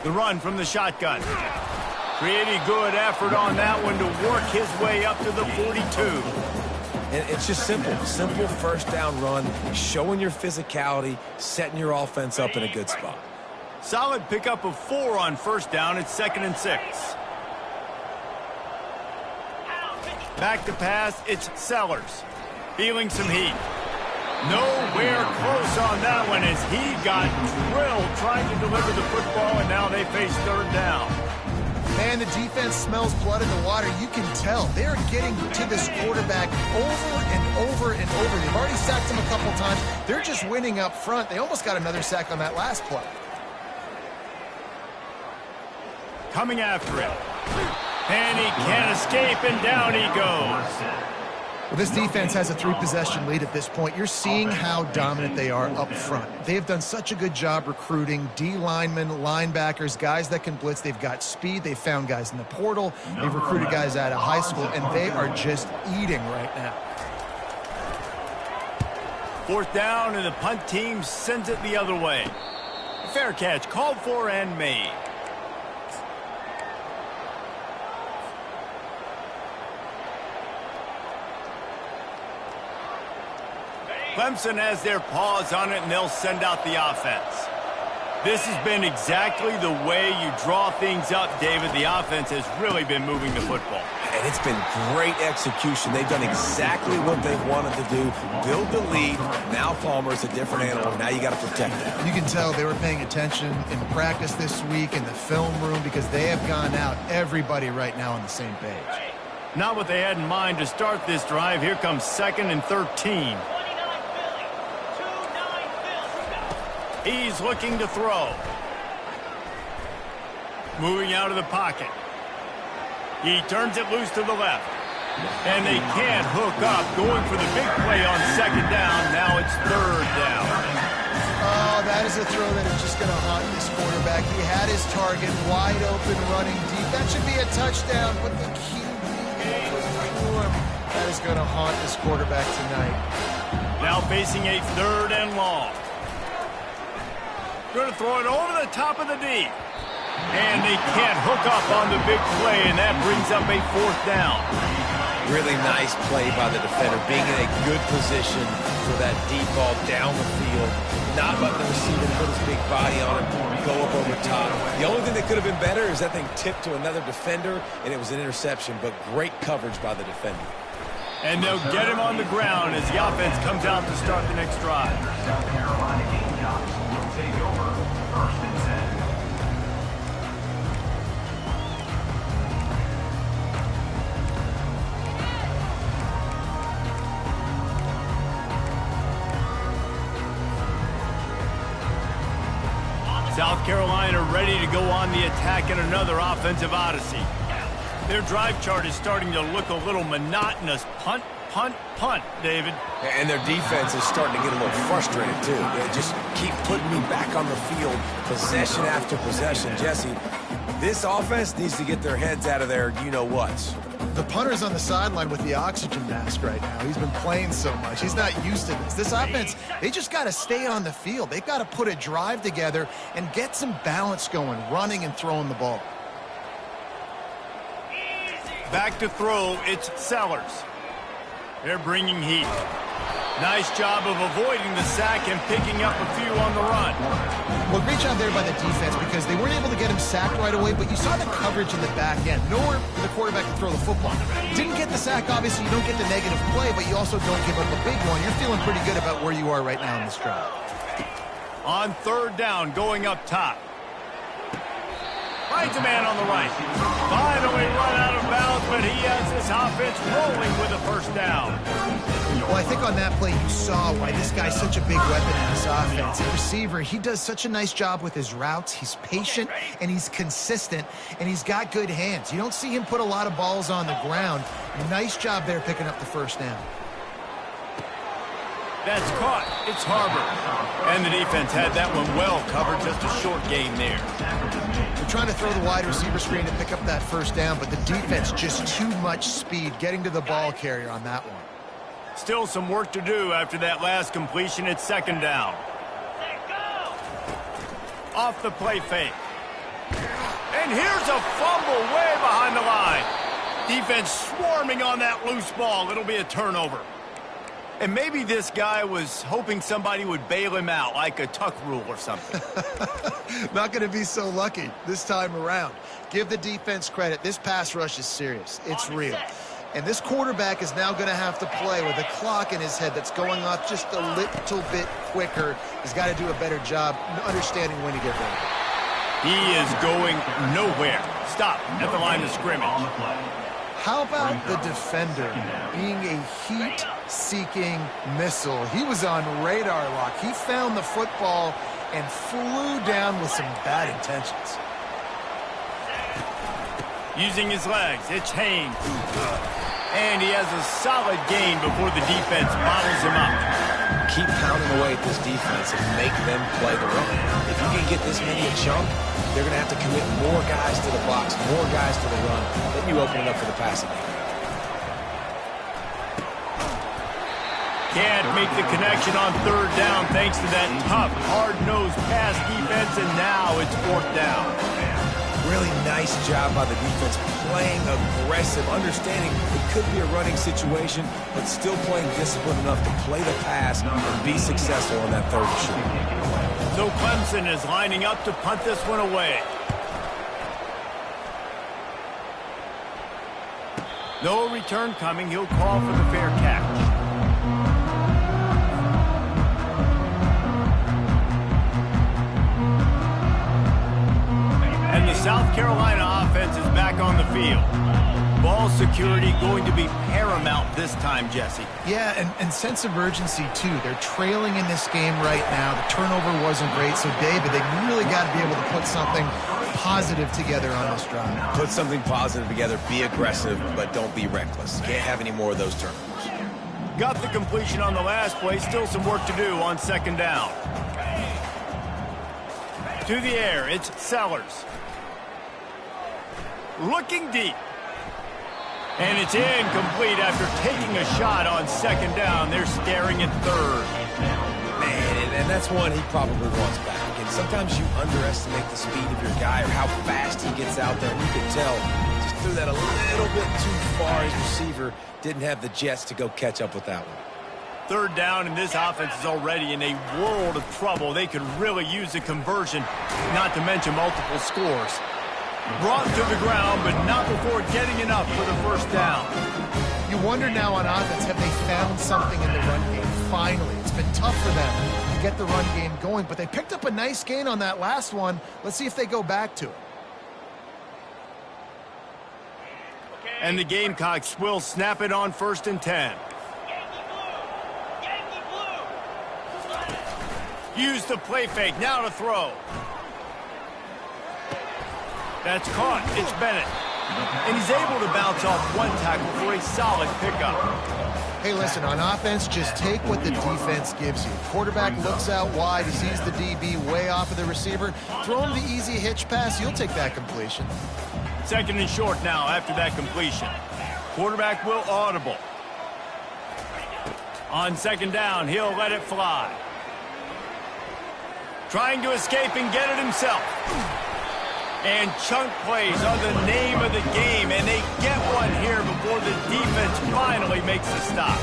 The run from the shotgun. Pretty good effort on that one to work his way up to the 42. And it's just simple. Simple first down run, showing your physicality, setting your offense up in a good spot. Solid pickup of 4 on first down at 2nd and 6. Back to pass, it's Sellers. Feeling some heat. Nowhere close on that one as he got drilled trying to deliver the football, and now they face 3rd down. Man, the defense smells blood in the water. You can tell. They're getting to this quarterback over and over and over. They've already sacked him a couple times. They're just winning up front. They almost got another sack on that last play. Coming after it. And he can't escape, and down he goes. Well, this defense has a 3-possession lead at this point. You're seeing how dominant they are up front. They have done such a good job recruiting D linemen, linebackers, guys that can blitz. They've got speed. They've found guys in the portal. They've recruited guys out of high school, and they are just eating right now. 4th down, and the punt team sends it the other way. Fair catch called for and made. Clemson has their paws on it, and they'll send out the offense. This has been exactly the way you draw things up, David. The offense has really been moving the football. And it's been great execution. They've done exactly what they've wanted to do. Build the lead. Now Palmer's a different animal. Now you got to protect that. You can tell they were paying attention in practice this week in the film room because they have gone out, everybody right now on the same page. Not what they had in mind to start this drive. Here comes 2nd and 13. He's looking to throw. Moving out of the pocket. He turns it loose to the left. And they can't hook up. Going for the big play on second down. Now it's third down. Oh, that is a throw that is just going to haunt this quarterback. He had his target wide open, running deep. That should be a touchdown, but the QB through him. That is going to haunt this quarterback tonight. Now facing a third and long. Going to throw it over the top of the D. And they can't hook up on the big play, and that brings up a fourth down. Really nice play by the defender, being in a good position for that deep ball down the field. Not letting the receiver put his big body on it, go up over top. The only thing that could have been better is that thing tipped to another defender, and it was an interception, but great coverage by the defender. And they'll get him on the ground as the offense comes out to start the next drive. South Carolina Gamecocks will take over first and 10. South Carolina ready to go on the attack in another offensive odyssey. Their drive chart is starting to look a little monotonous. Punt, punt, punt, David. And their defense is starting to get a little frustrated, too. They just keep putting me back on the field, possession after possession. Jesse, this offense needs to get their heads out of their you-know-whats. The punter's on the sideline with the oxygen mask right now. He's been playing so much. He's not used to this. This offense, they just got to stay on the field. They've got to put a drive together and get some balance going, running and throwing the ball. Back to throw, it's Sellers. They're bringing heat. Nice job of avoiding the sack and picking up a few on the run. Well, great job there by the defense because they weren't able to get him sacked right away, but you saw the coverage in the back end. Nowhere for the quarterback to throw the football. Didn't get the sack, obviously. You don't get the negative play, but you also don't give up a big one. You're feeling pretty good about where you are right now in this drive. On third down, going up top. Finds a man on the right. Finally run out of bounds, but he has this offense rolling with a first down. Well, I think on that play you saw why this guy's such a big weapon in this offense. The receiver, he does such a nice job with his routes. He's patient, and he's consistent, and he's got good hands. You don't see him put a lot of balls on the ground. Nice job there picking up the first down. That's caught. It's Harbor. And the defense had that one well covered. Just a short gain there. They're trying to throw the wide receiver screen to pick up that first down, but the defense just too much speed getting to the ball carrier on that one. Still some work to do after that last completion. It's second down. Off the play fake. And here's a fumble way behind the line. Defense swarming on that loose ball. It'll be a turnover. And maybe this guy was hoping somebody would bail him out, like a tuck rule or something. Not going to be so lucky this time around. Give the defense credit. This pass rush is serious. It's real. And this quarterback is now going to have to play with a clock in his head that's going off just a little bit quicker. He's got to do a better job understanding when to get ready. He is going nowhere. Stop at the line of scrimmage. How about the defender being a heat-seeking missile? He was on radar lock. He found the football and flew down with some bad intentions. Using his legs, it's Haynes. And he has a solid gain before the defense bottles him up. Keep pounding away at this defense and make them play the run. If you can get this many a chunk, they're going to have to commit more guys to the box, more guys to the run. Then you open it up for the passing game. Can't make the connection on third down thanks to that tough, hard-nosed pass defense, and now it's fourth down. Really nice job by the defense, playing aggressive, understanding it could be a running situation, but still playing disciplined enough to play the pass and be successful on that third and short. So Clemson is lining up to punt this one away. No return coming. He'll call for the fair catch. And the South Carolina offense is back on the field. Ball security going to be paramount this time, Jesse. Yeah, and sense of urgency, too. They're trailing in this game right now. The turnover wasn't great, so David, they really got to be able to put something positive together on this drive. Put something positive together, be aggressive, but don't be reckless. Can't have any more of those turnovers. Got the completion on the last play. Still some work to do on second down. To the air, it's Sellers. Looking deep. And it's incomplete after taking a shot on second down. They're staring at third. Man, and that's one he probably wants back. And sometimes you underestimate the speed of your guy or how fast he gets out there. And you can tell just threw that a little bit too far. His receiver didn't have the jets to go catch up with that one. Third down, and this offense is already in a world of trouble. They could really use a conversion, not to mention multiple scores. Brought to the ground, but not before getting enough for the first down. You wonder now on offense, have they found something in the run game? Finally, it's been tough for them to get the run game going, but they picked up a nice gain on that last one. Let's see if they go back to it. And the Gamecocks will snap it on 1st and 10. Use the play fake, now to throw. That's caught. It's Bennett. And he's able to bounce off one tackle for a solid pickup. Hey, listen, on offense, just take what the defense gives you. Quarterback looks out wide. He sees the DB way off of the receiver. Throw him the easy hitch pass. You'll take that completion. Second and short now after that completion. Quarterback will audible. On second down, he'll let it fly. Trying to escape and get it himself. And chunk plays are the name of the game, and they get one here before the defense finally makes a stop.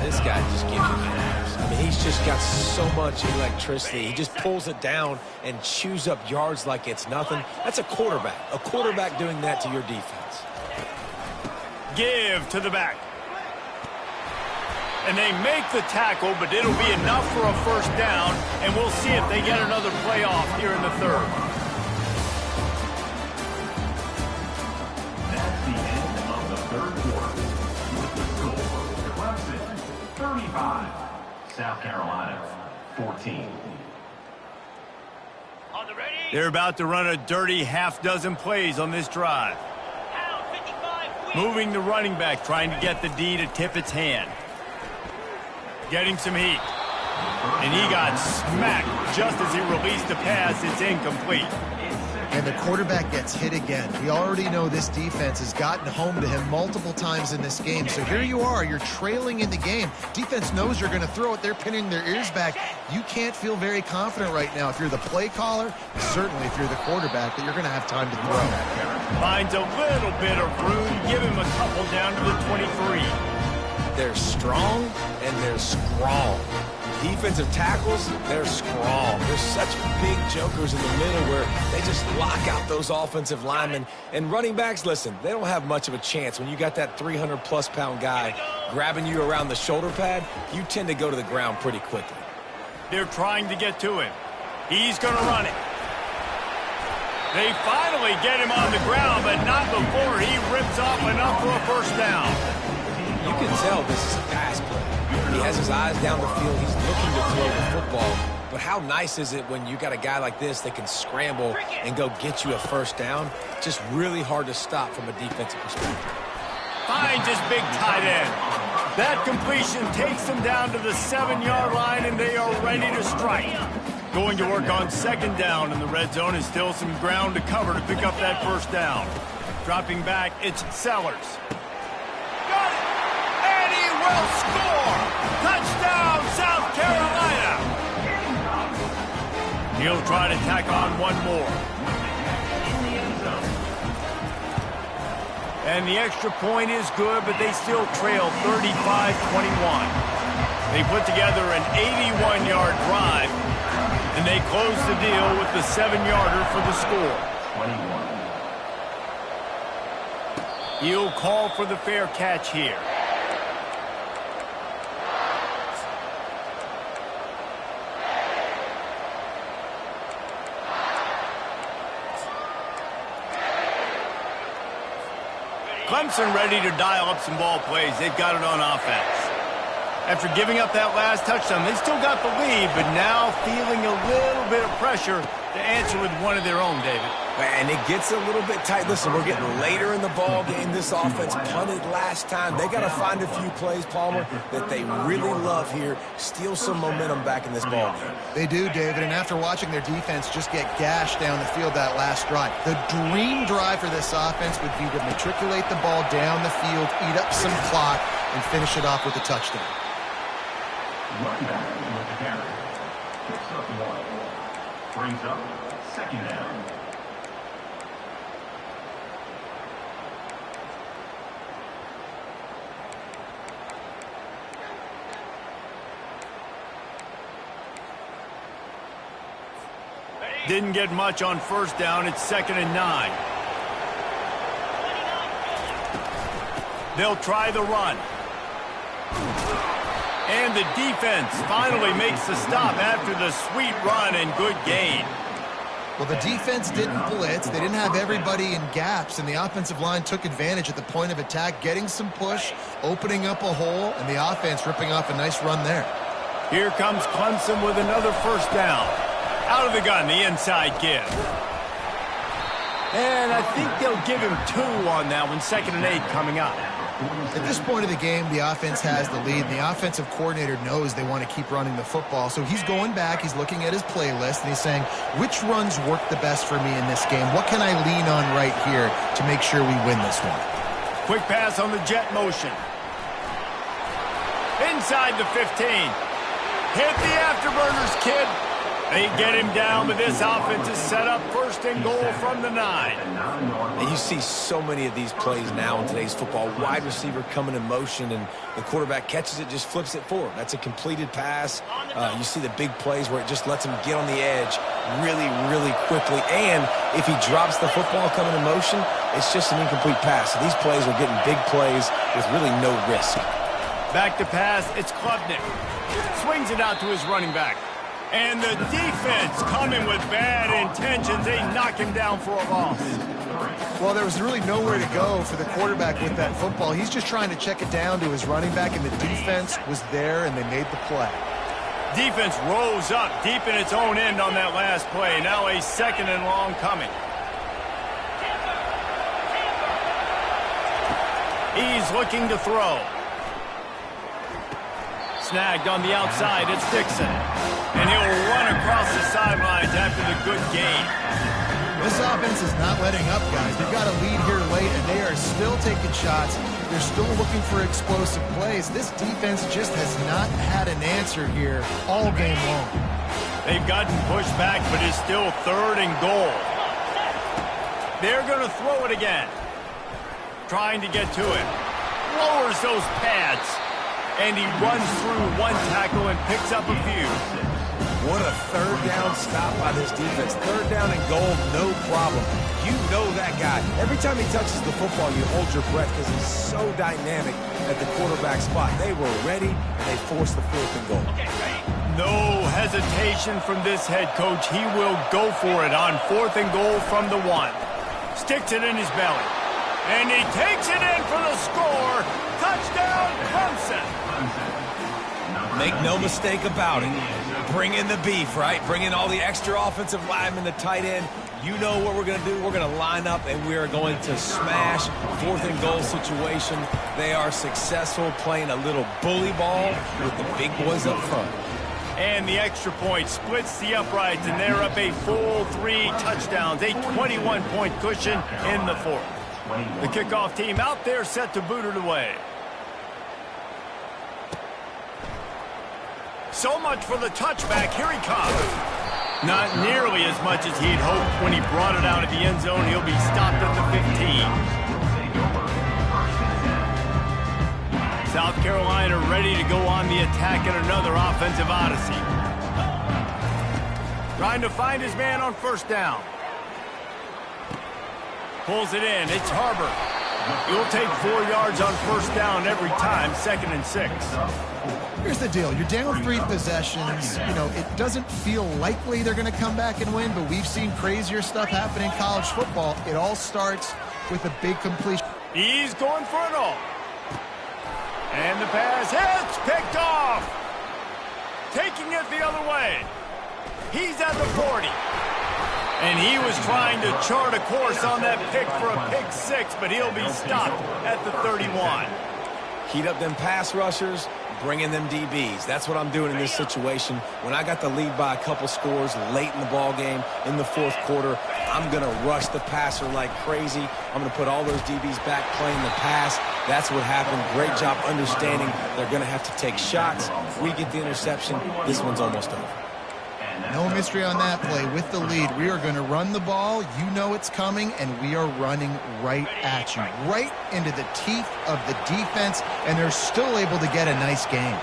This guy just gives you nerves. I mean, he's just got so much electricity. He just pulls it down and chews up yards like it's nothing. That's a quarterback. A quarterback doing that to your defense. Give to the back. And they make the tackle, but it'll be enough for a first down, and we'll see if they get another play off here in the third. That's the end of the third quarter. With the score, Clemson 35, South Carolina 14. They're about to run a dirty half-dozen plays on this drive. Moving the running back, trying to get the D to tip its hand. Getting some heat. And he got smacked just as he released the pass. It's incomplete. And the quarterback gets hit again. We already know this defense has gotten home to him multiple times in this game. So here you are, you're trailing in the game. Defense knows you're going to throw it. They're pinning their ears back. You can't feel very confident right now if you're the play caller, certainly if you're the quarterback, that you're going to have time to throw. Finds a little bit of room. Give him a couple down to the 23. They're strong and they're strong. Defensive tackles, they're strong. They're such big jokers in the middle where they just lock out those offensive linemen. And running backs, listen, they don't have much of a chance. When you got that 300-plus pound guy grabbing you around the shoulder pad, you tend to go to the ground pretty quickly. They're trying to get to him. He's going to run it. They finally get him on the ground, but not before he rips off enough for a first down. You can tell this is a pass play. He has his eyes down the field. He's looking to throw the football. But how nice is it when you got a guy like this that can scramble and go get you a first down? Just really hard to stop from a defensive perspective. Finds his big tight end. That completion takes them down to the 7-yard line, and they are ready to strike. Going to work on second down in the red zone is still some ground to cover to pick up that first down. Dropping back, it's Sellers. Got it! And he will score! Touchdown, South Carolina! He'll try to tack on one more. And the extra point is good, but they still trail 35-21. They put together an 81-yard drive, and they close the deal with the 7-yarder for the score. 21. He'll call for the fair catch here. Clemson ready to dial up some ball plays. They've got it on offense. After giving up that last touchdown, they still got the lead, but now feeling a little bit of pressure to answer with one of their own, David. And it gets a little bit tight. Listen, we're getting later in the ball game. This offense punted last time. They got to find a few plays, Palmer, that they really love here. Steal some momentum back in this ball game. They do, David, and after watching their defense just get gashed down the field that last drive, the dream drive for this offense would be to matriculate the ball down the field, eat up some clock, and finish it off with a touchdown. Running back with the carry. Picks up 1. Brings up 2nd down. Didn't get much on 1st down. It's 2nd and 9. They'll try the run. And the defense finally makes the stop after the sweet run and good gain. Well, the defense didn't blitz. They didn't have everybody in gaps, and the offensive line took advantage at the point of attack, getting some push, opening up a hole, and the offense ripping off a nice run there. Here comes Clemson with another 1st down. Out of the gun, the inside give. And I think they'll give him 2 on that one, 2nd and 8 coming up. At this point of the game, the offense has the lead, and the offensive coordinator knows they want to keep running the football. So he's going back, he's looking at his playlist, and he's saying, which runs work the best for me in this game? What can I lean on right here to make sure we win this one? Quick pass on the jet motion. Inside the 15. Hit the afterburners, kid. They get him down, but this offense is set up 1st and goal from the 9. And you see so many of these plays now in today's football. Wide receiver coming in motion, and the quarterback catches it, just flips it forward. That's a completed pass. You see the big plays where it just lets him get on the edge really, really quickly. And if he drops the football coming in motion, it's just an incomplete pass. So these plays are getting big plays with really no risk. Back to pass, it's Klubnik. Swings it out to his running back. And the defense coming with bad intentions. They knock him down for a loss. Well, there was really nowhere to go for the quarterback with that football. He's just trying to check it down to his running back, and the defense was there, and they made the play. Defense rose up deep in its own end on that last play. Now a 2nd and long coming. He's looking to throw. Snagged on the outside, it's Dixon. And he'll run across the sidelines after the good gain. This offense is not letting up, guys. They've got a lead here late, and they are still taking shots. They're still looking for explosive plays. This defense just has not had an answer here all game long. They've gotten pushed back, but it's still 3rd and goal. They're going to throw it again. Trying to get to it. Lowers those pads. And he runs through one tackle and picks up a few. What a 3rd down stop by this defense. 3rd down and goal, no problem. You know that guy. Every time he touches the football, you hold your breath because he's so dynamic at the quarterback spot. They were ready, and they forced the 4th and goal. No hesitation from this head coach. He will go for it on 4th and goal from the 1. Sticks it in his belly. And he takes it in for the score. Touchdown, Clemson. Make no mistake about it. Bring in the beef, right? Bring in all the extra offensive linemen, the tight end. You know what we're going to do. We're going to line up, and we are going to smash 4th and goal situation. They are successful playing a little bully ball with the big boys up front. And the extra point splits the uprights, and they're up a full 3 touchdowns, a 21-point cushion in the 4th. The kickoff team out there set to boot it away. So much for the touchback. Here he comes. Not nearly as much as he'd hoped when he brought it out of the end zone. He'll be stopped at the 15. South Carolina ready to go on the attack in another offensive odyssey. Trying to find his man on 1st down. Pulls it in. It's Harbor. He'll take 4 yards on 1st down every time, 2nd and 6. Here's the deal. You're down 3 possessions. You know, it doesn't feel likely they're going to come back and win, but we've seen crazier stuff happen in college football. It all starts with a big completion. He's going for it all. And the pass hits, picked off. Taking it the other way. He's at the 40. And he was trying to chart a course on that pick for a pick six, but he'll be stopped at the 31. Heat up them pass rushers, bring in them DBs. That's what I'm doing in this situation. When I got the lead by a couple scores late in the ball game, in the fourth quarter, I'm going to rush the passer like crazy. I'm going to put all those DBs back playing the pass. That's what happened. Great job understanding they're going to have to take shots. We get the interception. This one's almost over. No mystery on that play. With the lead, we are going to run the ball. You know it's coming, and we are running right at you, right into the teeth of the defense, and they're still able to get a nice game.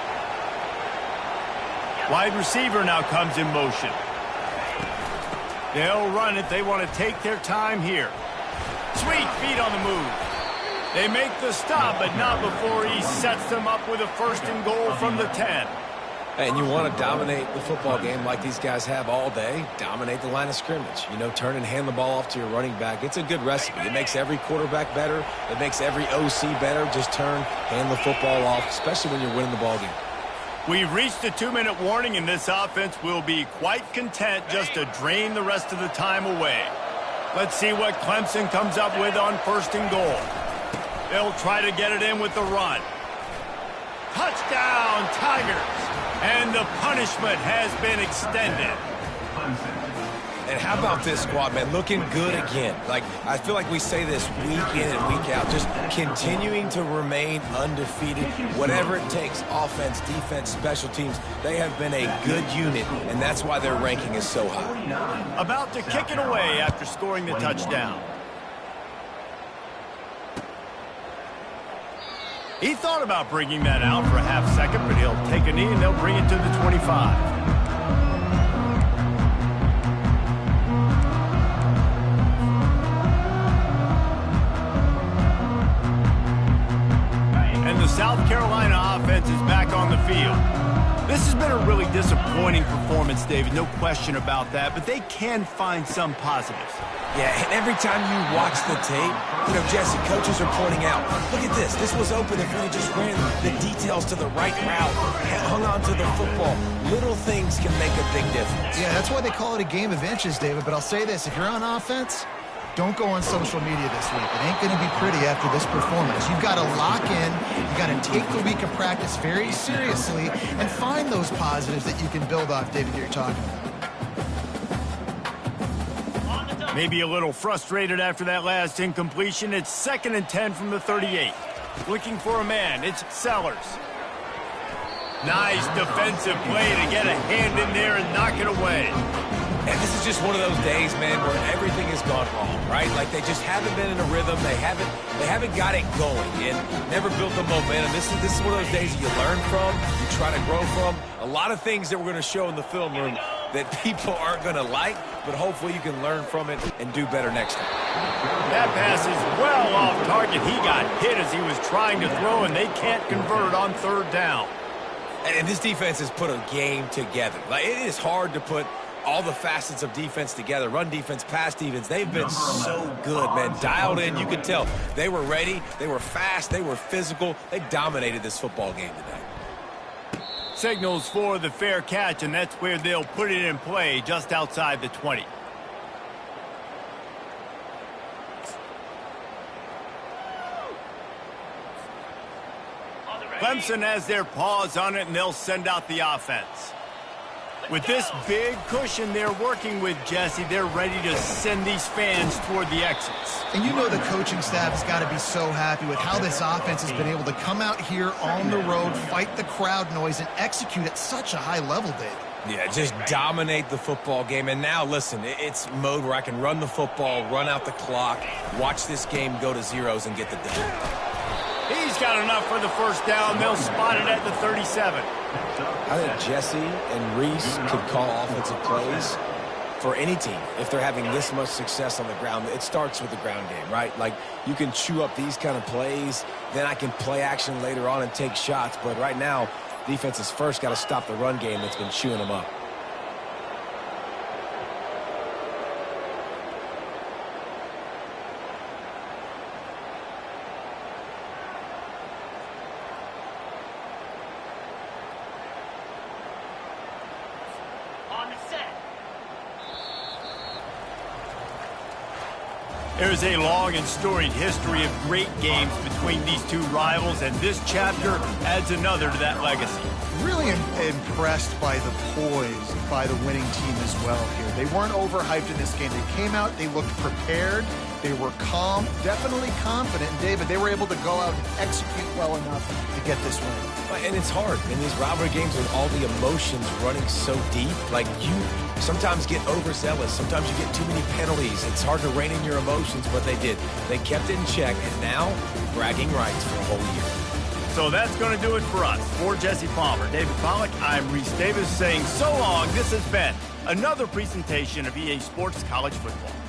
Wide receiver now comes in motion. They'll run it. They want to take their time here. Sweet feet on the move. They make the stop, but not before he sets them up with a 1st and goal from the 10. And you want to dominate the football game like these guys have all day. Dominate the line of scrimmage. You know, turn and hand the ball off to your running back. It's a good recipe. It makes every quarterback better. It makes every OC better. Just turn, hand the football off, especially when you're winning the ball game. We've reached the 2-minute warning, and this offense will be quite content just to drain the rest of the time away. Let's see what Clemson comes up with on 1st and goal. They'll try to get it in with the run. Touchdown, Tigers! And the punishment has been extended. And how about this squad, man? Looking good again. Like, I feel like we say this week in and week out. Just continuing to remain undefeated. Whatever it takes, offense, defense, special teams, they have been a good unit, and that's why their ranking is so high. About to kick it away after scoring the touchdown. He thought about bringing that out for a half second, but he'll take a knee and they'll bring it to the 25. And the South Carolina offense is back on the field. This has been a really disappointing performance, David, no question about that, but they can find some positives. Yeah, and every time you watch the tape, you know, Jesse, coaches are pointing out, look at this. This was open if we just ran the details to the right route, hung on to the football. Little things can make a big difference. Yeah, that's why they call it a game of inches, David. But I'll say this, if you're on offense, don't go on social media this week. It ain't going to be pretty after this performance. You've got to lock in. You've got to take the week of practice very seriously and find those positives that you can build off, David, that you're talking about. Maybe a little frustrated after that last incompletion. It's 2nd and 10 from the 38. Looking for a man. It's Sellers. Nice defensive play to get a hand in there and knock it away. And this is just one of those days, man, where everything has gone wrong, right? Like they just haven't been in a rhythm. They haven't got it going and never built the momentum. This is one of those days that you learn from, you try to grow from. A lot of things that we're going to show in the film room that people aren't going to like, but hopefully you can learn from it and do better next time. That pass is well off target. He got hit as he was trying to throw, and they can't convert on 3rd down. And this defense has put a game together. Like, it is hard to put all the facets of defense together. Run defense, pass defense. They've been so good, man. Dialed in. You could tell. They were ready. They were fast. They were physical. They dominated this football game today. Signals for the fair catch, and that's where they'll put it in play just outside the 20. Clemson has their paws on it, and they'll send out the offense. With this big cushion they're working with, Jesse, they're ready to send these fans toward the exits. And you know the coaching staff has got to be so happy with how this offense has been able to come out here on the road, fight the crowd noise, and execute at such a high level, Dave. Yeah, just dominate the football game. And now, listen, it's mode where I can run the football, run out the clock, watch this game go to zeros and get the done. He's got enough for the 1st down. They'll spot it at the 37. I think Jesse and Reese could call offensive plays for any team if they're having this much success on the ground. It starts with the ground game, right? Like, you can chew up these kind of plays, then I can play action later on and take shots. But right now, defense has first got to stop the run game that's been chewing them up. There's a long and storied history of great games between these two rivals, and this chapter adds another to that legacy. Really impressed by the poise by the winning team as well here. They weren't overhyped in this game. They came out, they looked prepared, they were calm, definitely confident. And David, they were able to go out and execute well enough to get this win. And it's hard in these rivalry games with all the emotions running so deep. Like, you sometimes get overzealous. Sometimes you get too many penalties. It's hard to rein in your emotions, but they did. They kept it in check, and now bragging rights for a whole year. So that's going to do it for us. For Jesse Palmer, David Pollack, I'm Reese Davis saying so long. This has been another presentation of EA Sports College Football.